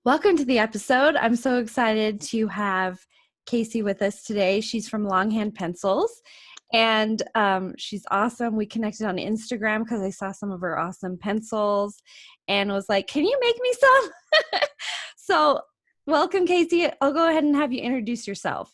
Welcome to the episode. I'm so excited to have Casey with us today. She's from Longhand Pencils, and she's awesome. We connected on Instagram because I saw some of her awesome pencils and was like, can you make me some? So welcome, Casey. I'll go ahead and have you introduce yourself.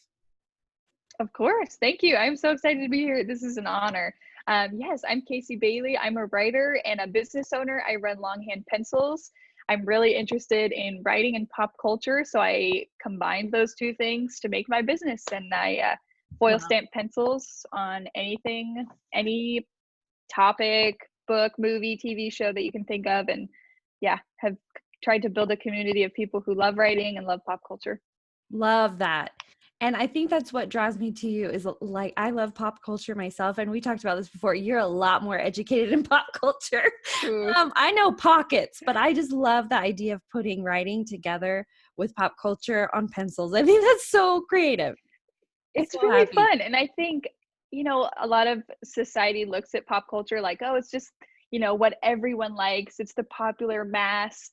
Of course. Thank you. I'm so excited to be here. This is an honor. Yes, I'm Casey Bailey. I'm a writer and a business owner. I run Longhand Pencils. I'm really interested in writing and pop culture, so I combined those two things to make my business. And I foil Wow. stamp pencils on anything, any topic, book, movie, TV show that you can think of. And yeah, have tried to build a community of people who love writing and love pop culture. Love that. And I think that's what draws me to you is like I love pop culture myself. And we talked about this before. You're a lot more educated in pop culture. Ooh. I know pockets, but I just love the idea of putting writing together with pop culture on pencils. I think that's so creative. It's So really happy. fun, and I think, a lot of society looks at pop culture like, "Oh, it's just, what everyone likes. It's the popular mass,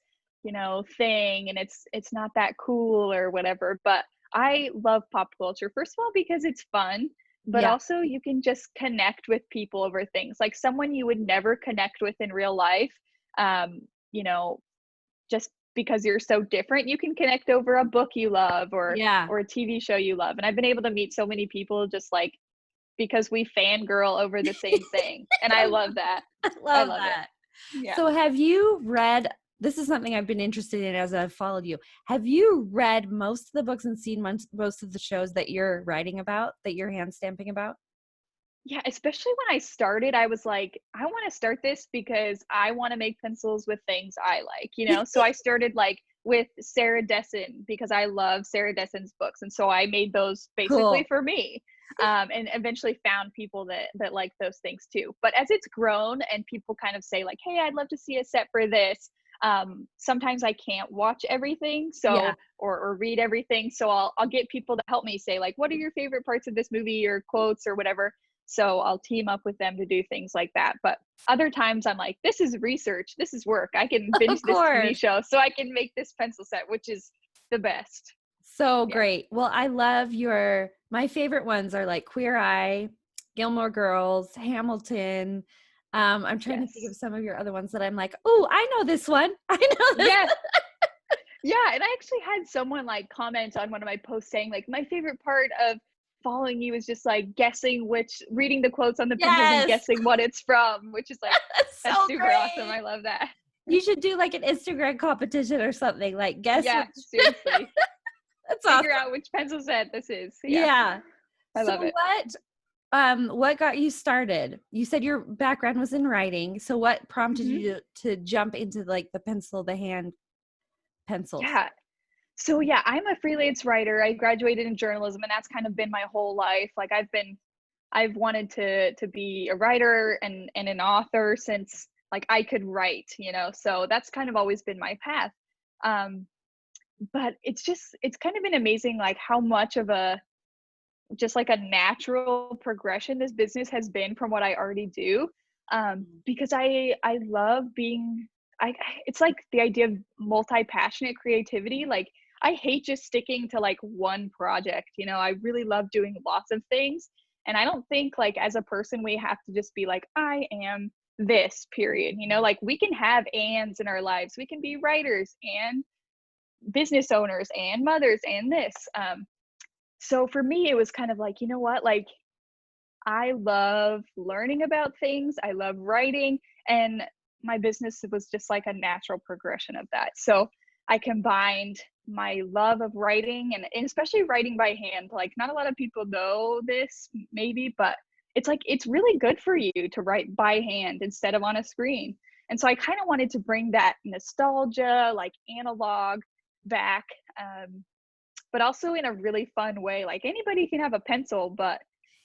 thing, and it's not that cool or whatever." But I love pop culture, first of all, because it's fun, but Yeah. also you can just connect with people over things, like someone you would never connect with in real life, um, you know, just because you're so different, you can connect over a book you love Yeah. or a TV show you love. And I've been able to meet so many people just like because we fangirl over the same thing. And I love that. I I love love it. that. Yeah. So have you read this is something I've been interested in as I've followed you. Have you read most of the books and seen most of the shows that you're writing about, that you're hand stamping about? Yeah, especially when I started, I was like, I want to start this because I want to make pencils with things I like. So I started like with Sarah Dessen because I love Sarah Dessen's books. And so I made those basically Cool. for me. And eventually found people that like those things too. But as it's grown and people kind of say like, hey, I'd love to see a set for this. Sometimes I can't watch everything, Yeah. so or read everything. So I'll get people to help me say like, what are your favorite parts of this movie or quotes or whatever, so I'll team up with them to do things like that. But other times I'm like, this is research, this is work. I can binge Of this TV course. show so I can make this pencil set, which is the best. So Yeah. great. Well, I love my favorite ones are like Queer Eye, Gilmore Girls, Hamilton. I'm trying to think of Yes. some of your other ones that I'm like, oh, I know this one. I know this. Yeah. Yeah. And I actually had someone like comment on one of my posts saying, like, my favorite part of following you is just like reading the quotes on the pencils and Yes. guessing what it's from, which is like, That's that's so super awesome. great. I love that. You should do like an Instagram competition or something. Like guess Yeah. which Seriously. that's Figure awesome. out which pencil set this is. Yeah. Yeah. I So love it. what got you started? You said your background was in writing. So what prompted Mhm. you to jump into like the hand pencils? Yeah. So yeah, I'm a freelance writer. I graduated in journalism and that's kind of been my whole life. Like I've wanted to be a writer and an author since like I could write. So that's kind of always been my path. Um but it's kind of been amazing like how much of a just like a natural progression this business has been from what I already do. Because I love being I it's like the idea of multi-passionate creativity. Like I hate just sticking to like one project. I really love doing lots of things. And I don't think like as a person we have to just be like, I am this period. Like we can have ands in our lives. We can be writers and business owners and mothers and this. So for me, it was kind of like, you know what? Like, I love learning about things, I love writing, and my business was just like a natural progression of that. So I combined my love of writing and especially writing by hand. Like, not a lot of people know this, maybe, but it's like it's really good for you to write by hand instead of on a screen. And so I kind of wanted to bring that nostalgia, like analog, back. But also in a really fun way. Like anybody can have a pencil, but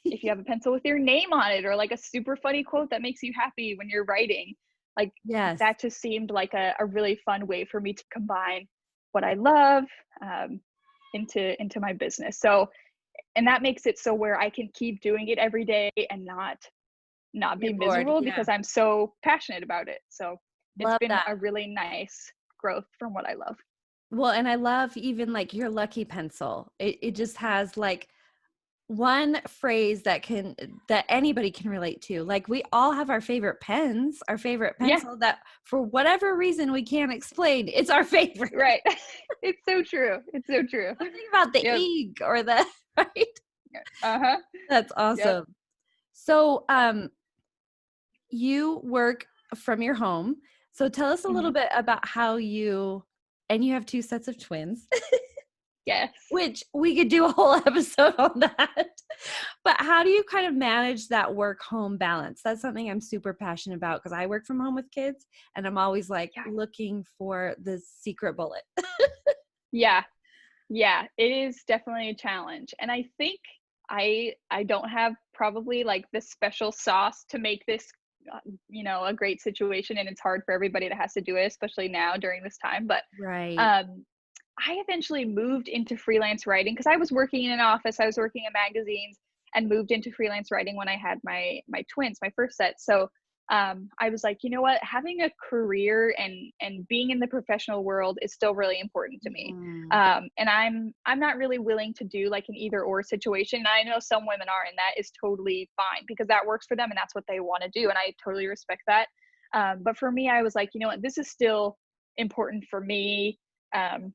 if you have a pencil with your name on it or like a super funny quote that makes you happy when you're writing, like Yes. that just seemed like a really fun way for me to combine what I love um, into my business. So, and that makes it so where I can keep doing it every day and not be Get bored. miserable Yeah. because I'm so passionate about it. So it's Love been that. a really nice growth from what I love. Well, and I love even like your lucky pencil. It just has like one phrase that anybody can relate to. Like we all have our favorite pens, our favorite Yeah, pencil that for whatever reason we can't explain, it's our favorite. right. It's so true. It's so true. Something about the Yep. ink or the right. Uh-huh. That's Yep. awesome. So, you work from your home. So tell us a little Hmm. bit about how and you have two sets of twins, Yes. which we could do a whole episode on that. But how do you kind of manage that work home balance? That's something I'm super passionate about because I work from home with kids and I'm always like Yeah. looking for the secret bullet. Yeah. Yeah. It is definitely a challenge. And I think I don't have probably like the special sauce to make this a great situation, and it's hard for everybody that has to do it, especially now during this time. But Right. um I eventually moved into freelance writing because I was working in an office, I was working in magazines, and moved into freelance writing when I had my twins, my first set. So I was like, you know what, having a career and being in the professional world is still really important to me. Mhm. And I'm not really willing to do like an either or situation. And I know some women are, and that is totally fine because that works for them and that's what they want to do. And I totally respect that. But for me, I was like, you know what, this is still important for me. Um,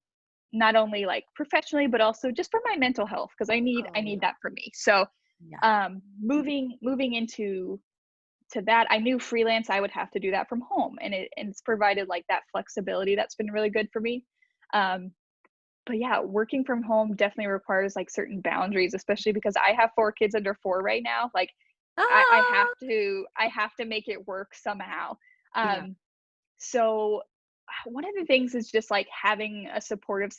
Not only like professionally but also just for my mental health because I Oh need yeah. that for me. So Yeah. moving into to that, I knew freelance I would have to do that from home, and it's provided like that flexibility that's been really good for me. um but yeah, working from home definitely requires like certain boundaries, especially because I have 4 kids under 4 right now. Like Ah, I have to make it work somehow. yeah. um so one of the things is just like having a supportive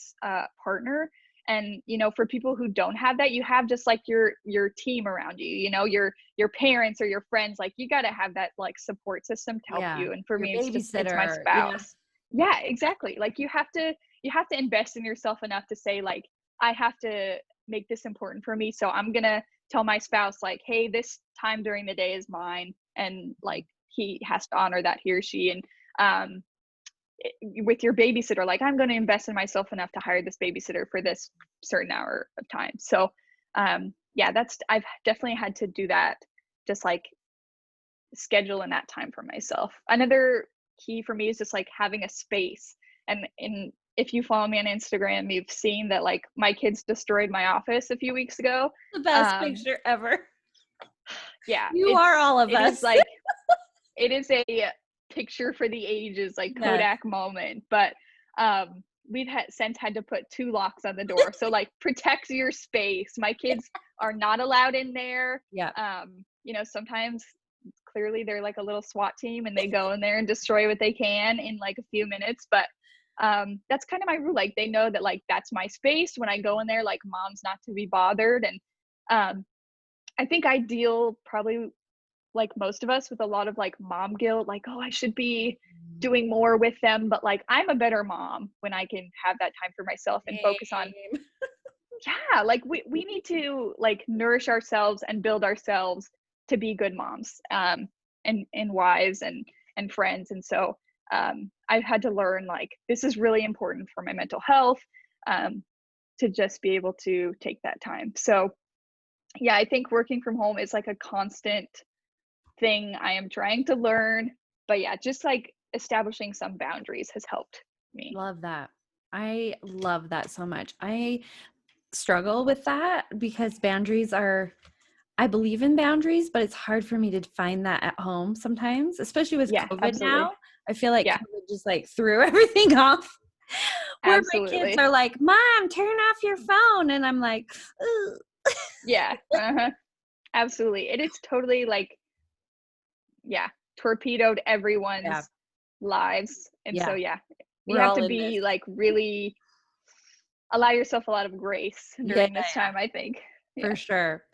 partner. And for people who don't have that, you have just like your team around you, your parents or your friends. Like you got to have that like support system to help Yeah. you, and for Your me it's my babysitter. Yeah. spouse. Yeah, exactly. Like you have to invest in yourself enough to say like, I have to make this important for me, so I'm gonna tell my spouse like, hey, this time during the day is mine, and like he has to honor that, he or she. And um with your babysitter, like, I'm going to invest in myself enough to hire this babysitter for this certain hour of time. So yeah, that's I've definitely had to do that, just like schedule in that time for myself. Another key for me is just like having a space. And if you follow me on Instagram, you've seen that like my kids destroyed my office a few weeks ago. The best um picture ever. yeah, You are all of it is us. like it is a picture for the ages, like Yes. Kodak moment. But we've had since had to put 2 locks on the door. So like protect your space. My kids are not allowed in there. Yeah. Sometimes clearly they're like a little SWAT team and they go in there and destroy what they can in like a few minutes. But that's kind of my rule. Like they know that like that's my space. When I go in there, like mom's not to be bothered. And um I think I deal probably like most of us with a lot of like mom guilt, like, oh, I should be doing more with them. But like I'm a better mom when I can have that time for myself and focus on, Same. yeah, like we need to like nourish ourselves and build ourselves to be good moms, and wives and friends. And so I've had to learn like this is really important for my mental health, um, to just be able to take that time. So yeah, I think working from home is like a constant thing I am trying to learn. But yeah, just like establishing some boundaries has helped me. Love that. I love that so much. I struggle with that because I believe in boundaries, but it's hard for me to find that at home sometimes, especially with Yeah, COVID absolutely. now. I feel like Yeah, COVID just like threw everything off. Where my kids absolutely. are like, "Mom, turn off your phone." And I'm like, "Ugh." Yeah, uh-huh. Absolutely. It is totally like, yeah, torpedoed Yeah. everyone's lives. And so Yeah. yeah, you We're have all to in this. be like really allow yourself a lot of grace Yeah, during this time, I think. for Yeah. sure.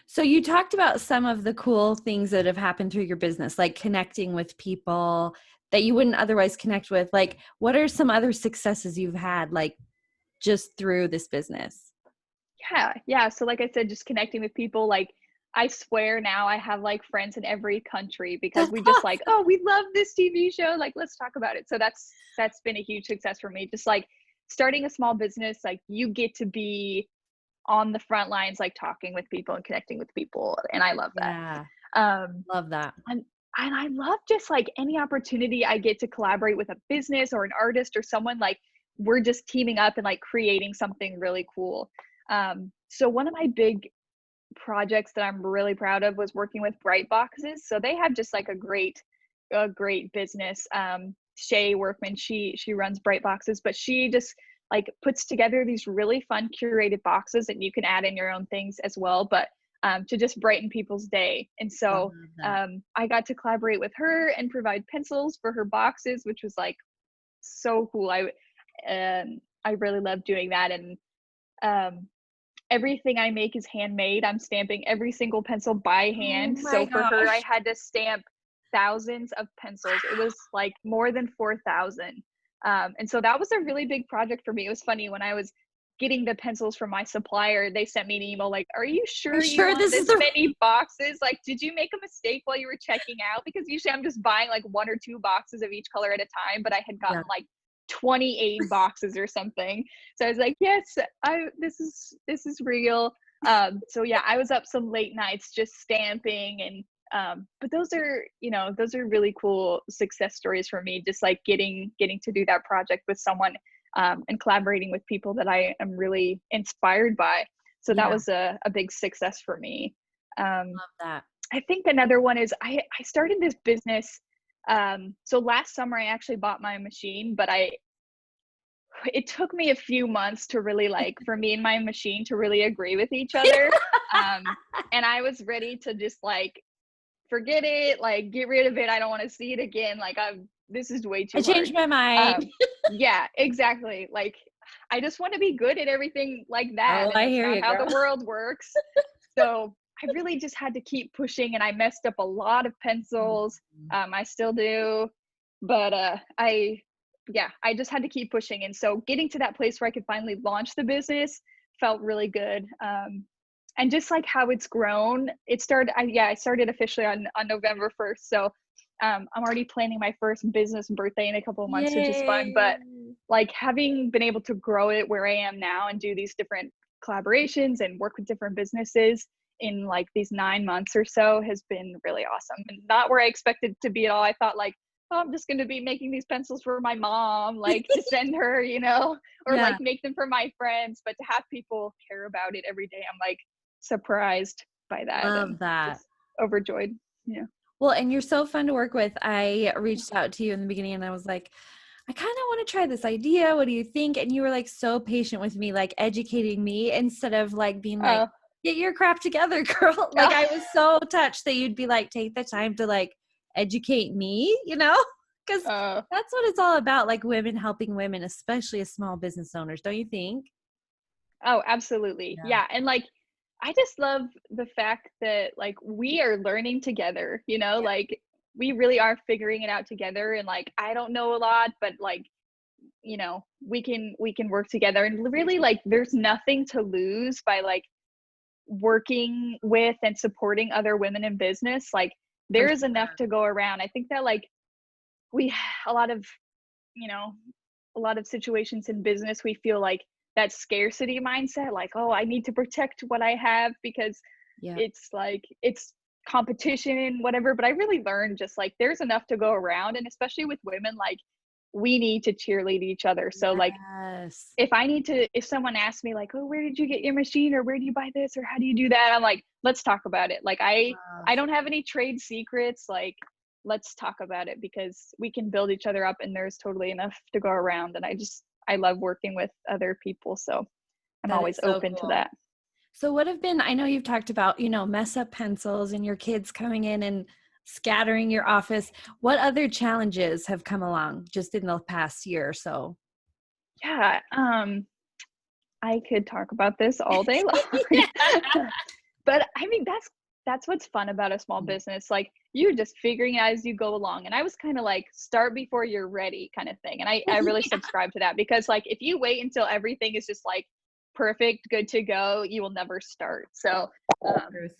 So you talked about some of the cool things that have happened through your business, like connecting with people that you wouldn't otherwise connect with. Like, what are some other successes you've had, like just through this business? Yeah, yeah. So like I said, just connecting with people, like I swear now I have like friends in every country because That's we just like, awesome. oh, we love this TV show, like let's talk about it. So that's been a huge success for me. Just like starting a small business, like you get to be on the front lines, like talking with people and connecting with people. And I love that. Yeah. Um, Love that. and I love just like any opportunity I get to collaborate with a business or an artist or someone, like we're just teaming up and like creating something really cool. So one of my big projects that I'm really proud of was working with Bright Boxes. So they have just like a great business. Shay Workman, she runs Bright Boxes, but she just like puts together these really fun curated boxes that you can add in your own things as well, but to just brighten people's day. And so I got to collaborate with her and provide pencils for her boxes, which was like so cool. I really love doing that. And everything I make is handmade. I'm stamping every single pencil by hand. Oh my So for her, I gosh. had to stamp thousands of pencils. It was like more than 4,000. And so that was a really big project for me. It was funny when I was getting the pencils from my supplier, they sent me an email like, are you Are you sure you sure want this is this the many boxes? Like, did you make a mistake while you were checking out? Because usually I'm just buying like 1 or 2 boxes of each color at a time, but I had gotten like 28 boxes or something. So I was like, yes, this is real. So yeah, I was up some late nights just stamping but those are, those are really cool success stories for me, just like getting to do that project with someone and collaborating with people that I am really inspired by. So that was a big success for me. Love that. I think another one is I started this business. So last summer I actually bought my machine, but it took me a few months to really like for me and my machine to really agree with each other. And I was ready to just like forget it, like get rid of it. I don't want to see it again. Like this is way too I changed hard. my mind. Yeah, exactly. Like I just want to be good at everything like that. Oh, And I that's hear not you, how girl. the world works. So I really just had to keep pushing, and I messed up a lot of pencils. I still do, but I just had to keep pushing. And so getting to that place where I could finally launch the business felt really good. And just like how it's grown, I started officially on November 1st. So I'm already planning my first business birthday in a couple of months, which is fun. Yay. But like having been able to grow it where I am now and do these different collaborations and work with different businesses in like these 9 months or so has been really awesome, and not where I expected to be at all. I thought like, oh, I'm just going to be making these pencils for my mom, like to send her, or Yeah. like make them for my friends. But to have people care about it every day, I'm like surprised by that and Love that. just overjoyed. Yeah. Well, and you're so fun to work with. I reached out to you in the beginning and I was like, I kind of want to try this idea. What do you think? And you were like so patient with me, like educating me instead of like being like, Oh, get your crap together, girl. Like I was so touched that you'd be like, take the time to like educate me, because that's what it's all about. Like women helping women, especially as small business owners. Don't you think? oh, absolutely. Yeah. Yeah. And like, I just love the fact that like we are learning together, like we really are figuring it out together. And like, I don't know a lot, but like, we can work together, and really like there's nothing to lose by like working with and supporting other women in business. Like For there is enough sure. to go around. I think that like we a lot of you know a lot of situations in business, we feel like that scarcity mindset, like, oh, I need to protect what I have because Yeah. it's like it's competition and whatever. But I really learned just like there's enough to go around, and especially with women, like we need to cheerlead each other. So like Yes. if someone asks me like, oh, where did you get your machine, or where do you buy this, or how do you do that, I'm like, let's talk about it. Like I don't have any trade secrets. Like let's talk about it because we can build each other up, and there's totally enough to go around. And I love working with other people, so I'm That always is so open to cool. that. So what have been, I know you've talked about, mess up pencils and your kids coming in and scattering your office. What other challenges have come along just in the past year or so? Yeah, I could talk about this all day long. But I mean, that's what's fun about a small business. Like you're just figuring it out as you go along. And I was kind of like start before you're ready kind of thing. And I really Yeah. subscribe to that, because like if you wait until everything is just like perfect, good to go, you will never start. So Truth.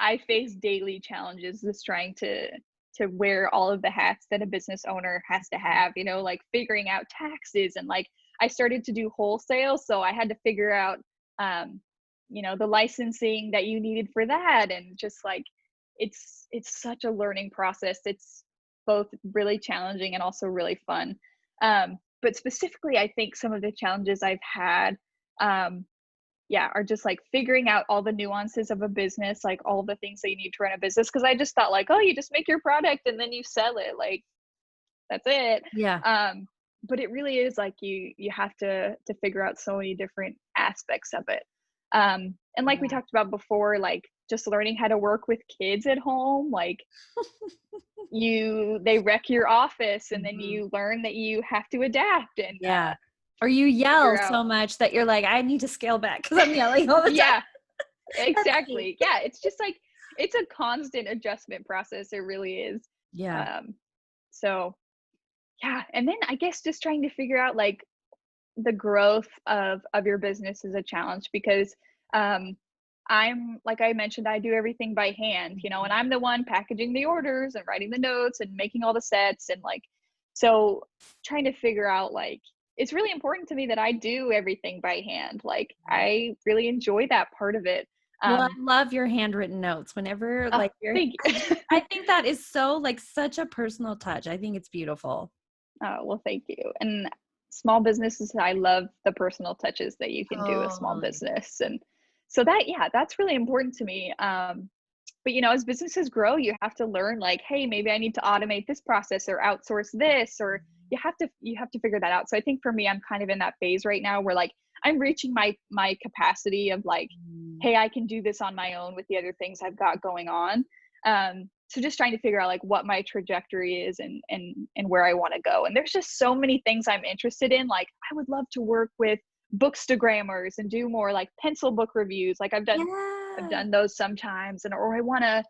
I face daily challenges just trying to wear all of the hats that a business owner has to have, like figuring out taxes and like I started to do wholesale. So I had to figure out, the licensing that you needed for that. And just like, it's such a learning process. It's both really challenging and also really fun. But specifically, I think some of the challenges I've had, um, are just like figuring out all the nuances of a business, like all the things that you need to run a business. Cause I just thought like, oh, you just make your product and then you sell it. Like that's it. Yeah. But it really is like you have to figure out so many different aspects of it. And like we talked about before, like just learning how to work with kids at home, like they wreck your office and then you learn that you have to adapt and Yeah. Or you yell so much that you're like, I need to scale back because I'm yelling all the time. Yeah, exactly. Yeah, it's just like, it's a constant adjustment process. It really is. Yeah. So yeah. And then I guess just trying to figure out like the growth of your business is a challenge because I'm like I mentioned, I do everything by hand, and I'm the one packaging the orders and writing the notes and making all the sets and like, so trying to figure out like, it's really important to me that I do everything by hand. Like I really enjoy that part of it. Well, I love your handwritten notes whenever like thank you. I think that is so like such a personal touch. I think it's beautiful. Oh, well, thank you. And small businesses, I love the personal touches that you can do a small Totally. business. And so that's really important to me. But as businesses grow, you have to learn like, hey, maybe I need to automate this process or outsource this, or you have to figure that out. So I think for me, I'm kind of in that phase right now where like I'm reaching my capacity of like, hey, I can do this on my own with the other things I've got going on. So just trying to figure out like what my trajectory is and where I want to go. And there's just so many things I'm interested in. Like I would love to work with bookstagrammers and do more like pencil book reviews. Like I've done those sometimes, or I want to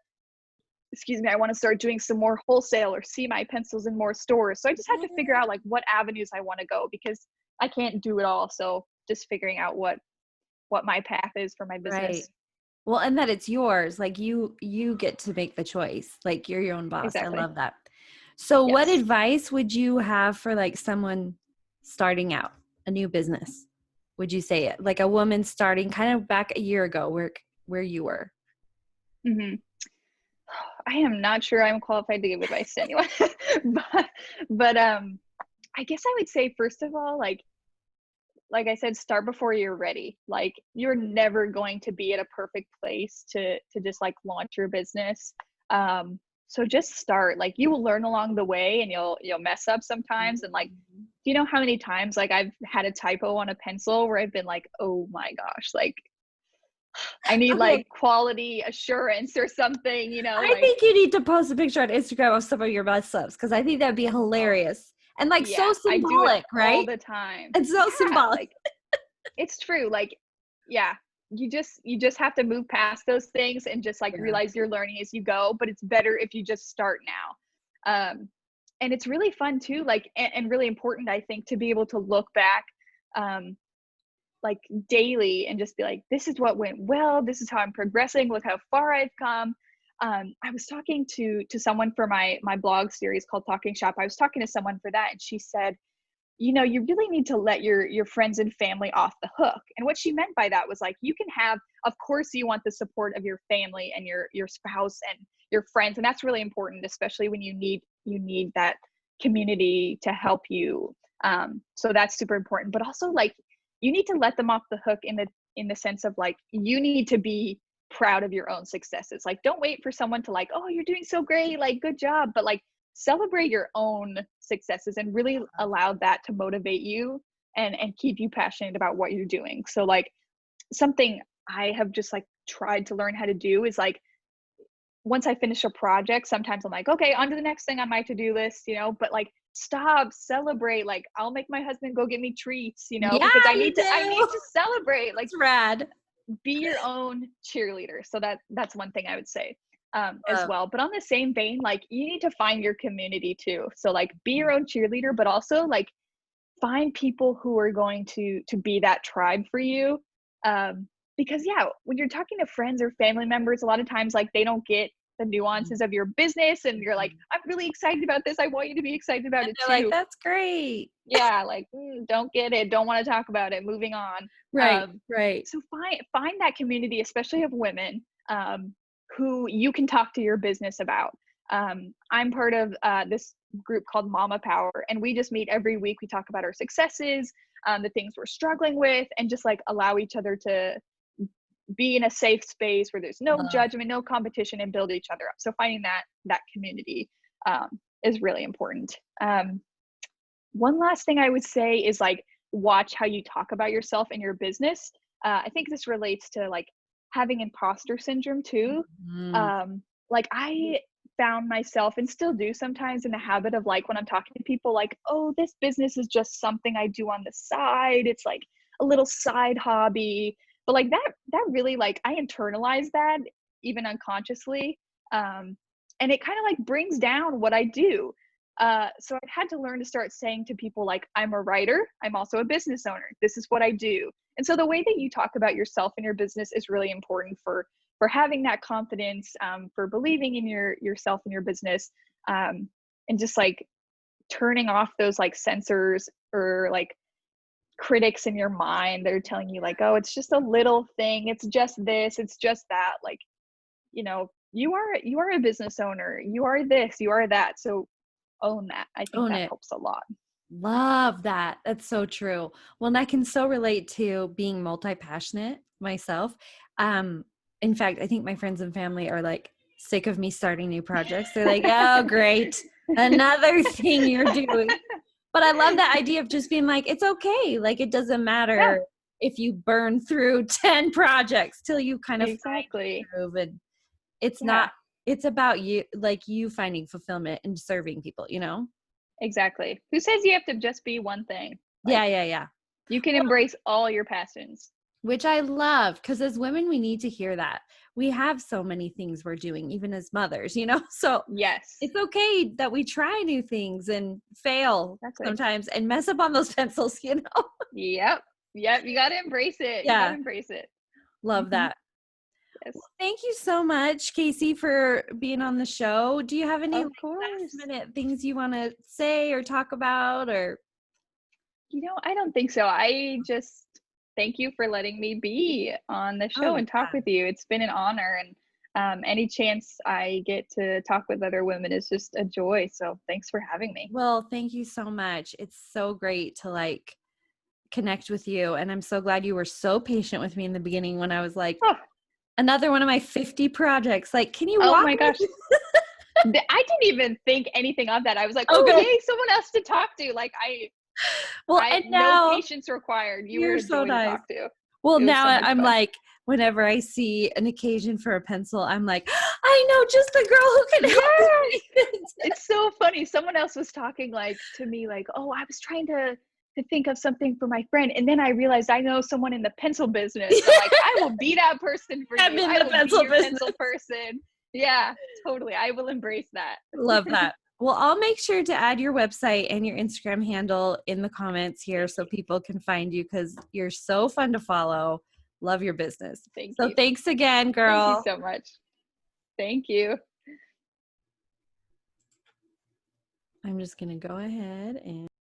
start doing some more wholesale or see my pencils in more stores. So I just have to figure out like what avenues I want to go because I can't do it all. So just figuring out what my path is for my business. Right. Well, and that it's yours. Like you get to make the choice. Like you're your own boss. Exactly. I love that. So Yes. what advice would you have for like someone starting out a new business? Would you say it like a woman starting kind of back a year ago where you were? Mm-hmm. I am not sure I'm qualified to give advice to anyone, but I guess I would say first of all, like I said, start before you're ready. Like you're never going to be at a perfect place to just like launch your business. So just start. Like you will learn along the way, and you'll mess up sometimes. And like, do you know how many times like I've had a typo on a pencil where I've been like, oh my gosh, like I need like quality assurance or something, I think you need to post a picture on Instagram of some of your mess ups because I think that'd be hilarious and like so symbolic, I do it right? all the time. It's so symbolic. Like, it's true. Like, yeah, you just have to move past those things and just like realize you're learning as you go. But it's better if you just start now. And it's really fun too, like, and really important, I think, to be able to look back like daily and just be like, this is what went well, this is how I'm progressing, look how far I've come. I was talking to someone for my blog series called Talking Shop. I was talking to someone for that, and she said, you really need to let your friends and family off the hook. And what she meant by that was like, you can have, of course you want the support of your family and your spouse and your friends, and that's really important, especially when you need that community to help you. So that's super important. But also like, you need to let them off the hook in the sense of like, you need to be proud of your own successes. Like, don't wait for someone to like, oh, you're doing so great, like, good job. But like, celebrate your own successes and really allow that to motivate you and keep you passionate about what you're doing. So like, something I have just like tried to learn how to do is like, once I finish a project, sometimes I'm like, okay, on to the next thing on my to-do list, but like, stop, celebrate. Like, I'll make my husband go get me treats, because I need to celebrate. Like, it's rad. Be your own cheerleader. So that's one thing I would say as well. But on the same vein, like, you need to find your community too. So like, be your own cheerleader, but also like, find people who are going to be that tribe for you. Because when you're talking to friends or family members, a lot of times like they don't get the nuances of your business, and you're like, I'm really excited about this. I want you to be excited about And it they're too. like, that's great. Yeah, like, don't get it, don't want to talk about it, moving on. Right, right. So find that community, especially of women, who you can talk to your business about. I'm part of this group called Mama Power, and we just meet every week. We talk about our successes, the things we're struggling with, and just like allow each other to be in a safe space where there's no Love. judgment, no competition, and build each other up. So finding that community is really important. One last thing I would say is like, watch how you talk about yourself and your business. I think this relates to like having imposter syndrome too. Mm. Like I found myself, and still do sometimes, in the habit of like, when I'm talking to people, like, oh, this business is just something I do on the side. It's like a little side hobby. But like that really, like, I internalize that even unconsciously. And it kind of like brings down what I do. So I've had to learn to start saying to people like, I'm a writer, I'm also a business owner. This is what I do. And so the way that you talk about yourself and your business is really important for having that confidence, for believing in yourself and your business, and just like turning off those like censors or like critics in your mind that are telling you like, oh, it's just a little thing, it's just this, it's just that. Like, you are a business owner, you are this, you are that. So own that. I think Own that it. helps a lot. Love that. That's so true. Well, and I can so relate to being multi-passionate myself. Um, in fact, I think my friends and family are like sick of me starting new projects. They're like, oh, great. Another thing you're doing. But I love that idea of just being like, it's okay. Like, it doesn't Yeah, matter if you burn through 10 projects till you kind of find exactly. your groove. And it's Yeah, not, it's about you, like you finding fulfillment and serving people, exactly. Who says you have to just be one thing? Yeah, Like, yeah, yeah. you can Well, embrace all your passions. which I love, because as women, we need to hear that. We have so many things we're doing, even as mothers, So Yes, it's okay that we try new things and fail exactly. sometimes and mess up on those pencils. Yep. Yep. You got to embrace it. You got to Yeah, embrace it. love Hmm. that. Yes. Well, thank you so much, Casey, for being on the show. Do you have any Of like last course. minute things you want to say or talk about or? I don't think so. I just thank you for letting me be on the Oh show yeah. and talk with you. It's been an honor. And any chance I get to talk with other women is just a joy. So thanks for having me. Well, thank you so much. It's so great to like connect with you. And I'm so glad you were so patient with me in the beginning when I was like, Oh, another one of my 50 projects. Like, can you oh walk my me gosh. I didn't even think anything of that. I was like, oh, Okay. yay, someone else to talk to. Like, Well, I and no now patience required. You were you're a so joy to nice. talk to. Well, It was now so much I'm fun. like, whenever I see an occasion for a pencil, I'm like, I know just the girl who can help Yes. me. It's so funny. Someone else was talking like to me like, "Oh, I was trying to think of something for my friend, and then I realized I know someone in the pencil business." And I'm like, "I will be that person for I'm you. in I the will be pencil your business. pencil person." Yeah, totally. I will embrace that. Love that. Well, I'll make sure to add your website and your Instagram handle in the comments here so people can find you because you're so fun to follow. Love your business. Thank So you. thanks again, Thank you girl. so much. Thank you. I'm just going to go ahead and